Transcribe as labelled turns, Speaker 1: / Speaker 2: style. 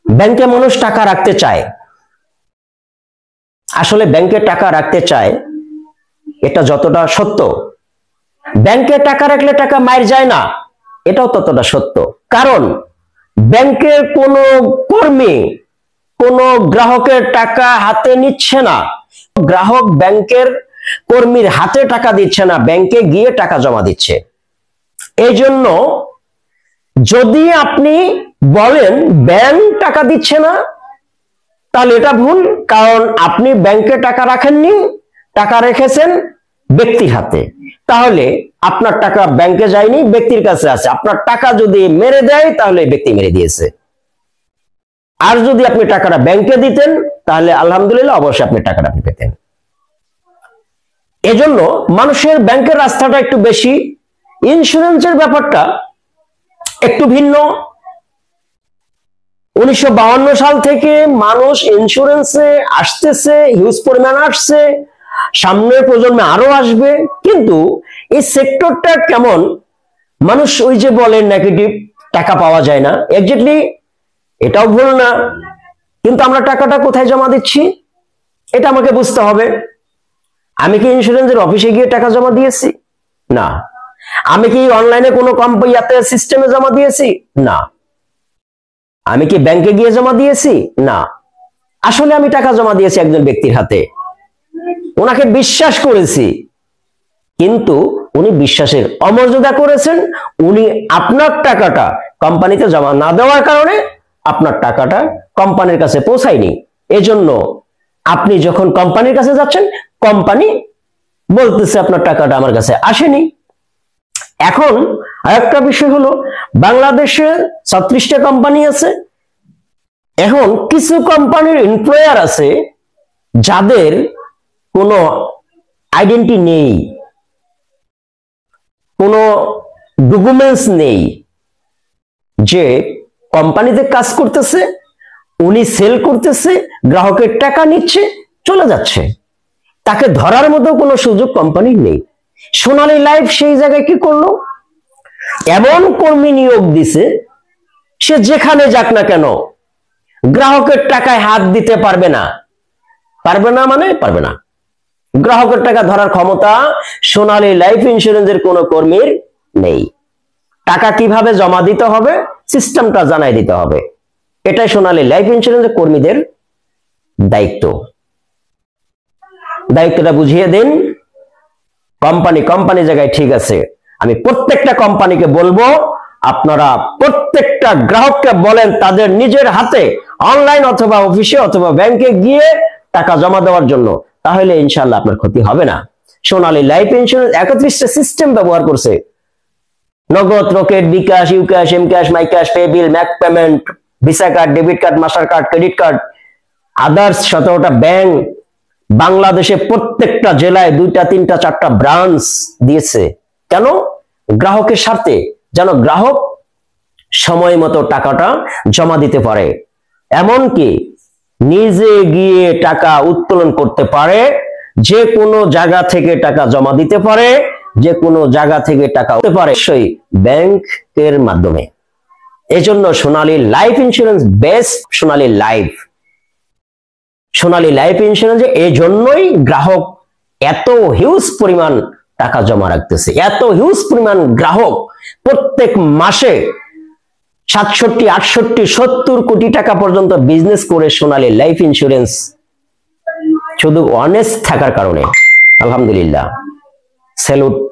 Speaker 1: ব্যাংকে মানুষ টাকা রাখতে চায়, আসলে ব্যাংকে টাকা রাখতে চায় এটা যতটা সত্য, ব্যাংকে টাকা রাখলে টাকা মায়ের যায় না এটাও ততটা সত্য। কারণ ব্যাংকের কোনো কর্মী কোনো গ্রাহকের টাকা হাতে নিচ্ছে না, গ্রাহক ব্যাংকের কর্মীর হাতে টাকা দিচ্ছে না, ব্যাংকে গিয়ে টাকা জমা দিচ্ছে। এই জন্য যদি আপনি বলেন ব্যাংক টাকা দিচ্ছে না, তাহলে এটা ভুল। কারণ আপনি ব্যাংকে টাকা রাখেননি, টাকা রেখেছেন ব্যক্তির হাতে, তাহলে আপনার টাকা ব্যাংকে যায়নি, ব্যক্তির কাছে আছে। আপনার টাকা যদি মেরে দেয় তাহলে ব্যক্তি মেরে দিয়েছে। আর যদি আপনি টাকাটা ব্যাংকে দিতেন তাহলে আলহামদুলিল্লাহ অবশ্যই আপনি টাকাটা পেতেন। এজন্য মানুষের ব্যাংকের রাস্তাটা একটু বেশি, ইন্স্যুরেন্সের ব্যাপারটা একটু ভিন্ন। 1952 সাল থেকে মানুষ ইন্স্যুরেন্সে আসতেছে, হিউজ পরিমাণ আসছে, সামনের প্রজন্মে আরো আসবে। কিন্তু এই সেক্টরটা কেমন, মানুষ ওই যে বলে নেগেটিভ, টাকা পাওয়া যায় না, এক্স্যাক্টলি এটাও ভুল না। কিন্তু আমরা টাকাটা কোথায় জমা দিচ্ছি এটা আমাকে বুঝতে হবে। আমি কি ইন্স্যুরেন্সের অফিসে গিয়ে টাকা জমা দিয়েছি? না। আমি কি অনলাইনে কোনো কোম্পানিতে সিস্টেমে জমা দিয়েছি? না। আমি কি ব্যাংকে গিয়ে জমা দিয়েছি? না। আসলে আমি টাকা জমা দিয়েছি একজন ব্যক্তির হাতে, ওনাকে বিশ্বাস করেছি, কিন্তু উনি বিশ্বাসের অমর্যাদা করেছেন। উনি আপনার টাকাটা কোম্পানিতে জমা না দেওয়ার কারণে আপনার টাকাটা কোম্পানির কাছে পৌঁছায়নি। এজন্য আপনি যখন কোম্পানির কাছে যাচ্ছেন, কোম্পানি বলতেছে আপনার টাকাটা আমার কাছে আসেনি। এখন আরেকটা বিষয় হলো, বাংলাদেশে 36টা কোম্পানি আছে। এখন কিছু কোম্পানির এমপ্লয়ার আছে যাদের কোনো আইডেন্টি নেই, কোনো ডকুমেন্টস নেই, যে কোম্পানিতে কাজ করতেছে, উনি সেল করতেছে, গ্রাহকের টাকা নিচ্ছে, চলে যাচ্ছে, তাকে ধরার মতো কোনো সুযোগ কোম্পানির নেই। সোনালী লাইফ সেই জায়গায় কি করলো, এমন কর্মী নিয়োগ দিছে, সে যেখানে যাক না কেন গ্রাহকের টাকায় হাত দিতে পারবে না। পারবে না মানে পারবে না। গ্রাহকের টাকা ধরার ক্ষমতা সোনালী লাইফ ইন্স্যুরেন্সের কোনো কর্মীর নেই। টাকা কিভাবে জমা দিতে হবে সিস্টেমটা জানাই দিতে হবে, এটাই সোনালী লাইফ ইন্স্যুরেন্সের কর্মীদের দায়িত্ব। দায়িত্বটা বুঝিয়ে দিন। কোম্পানি জায়গায় ঠিক আছে, আমি প্রত্যেকটা কোম্পানিকে বলবো, আপনারা প্রত্যেকটা গ্রাহককে বলেন তাদের নিজের হাতে অনলাইন অথবা অফিসে অথবা ব্যাংকে গিয়ে টাকা জমা দেওয়ার জন্য, তাহলে ইনশাআল্লাহ আপনার ক্ষতি হবে না। সোনালী লাইফ ইন্স্যুরেন্স 31টা সিস্টেম ব্যবহার করছে, Nagad, Rocket, bKash, UCash, mCash, MyCash, pay bill, Mac payment, Visa card, debit card, master card, credit card, others 17টা ব্যাংক, বাংলাদেশে প্রত্যেকটা জেলায় 2টা 3টা 4টা ব্রাঞ্চ দিয়েছে। কেন? গ্রাহকের স্বার্থে, যেন গ্রাহক সময় মতো টাকাটা জমা দিতে পারে, এমনকি নিজে গিয়ে টাকা উত্তোলন করতে পারে, যে কোনো জায়গা থেকে টাকা জমা দিতে পারে, যে কোনো জায়গা থেকে টাকা উঠতে পারে, সেই ব্যাংকের মাধ্যমে। এজন্য সোনালী লাইফ ইন্স্যুরেন্স বেস্ট। সোনালী লাইফ ইন্স্যুরেন্সে এই জন্যই গ্রাহক এত হিউজ পরিমাণ টাকা জমা রাখতেছে, এত হিউজ পরিমাণ গ্রাহক প্রত্যেক মাসে 67, 68, 70 কোটি টাকা পর্যন্ত বিজনেস করে সোনালী লাইফ ইন্স্যুরেন্স, শুধু অনেস্ট থাকার কারণে। আলহামদুলিল্লাহ, স্যালুট।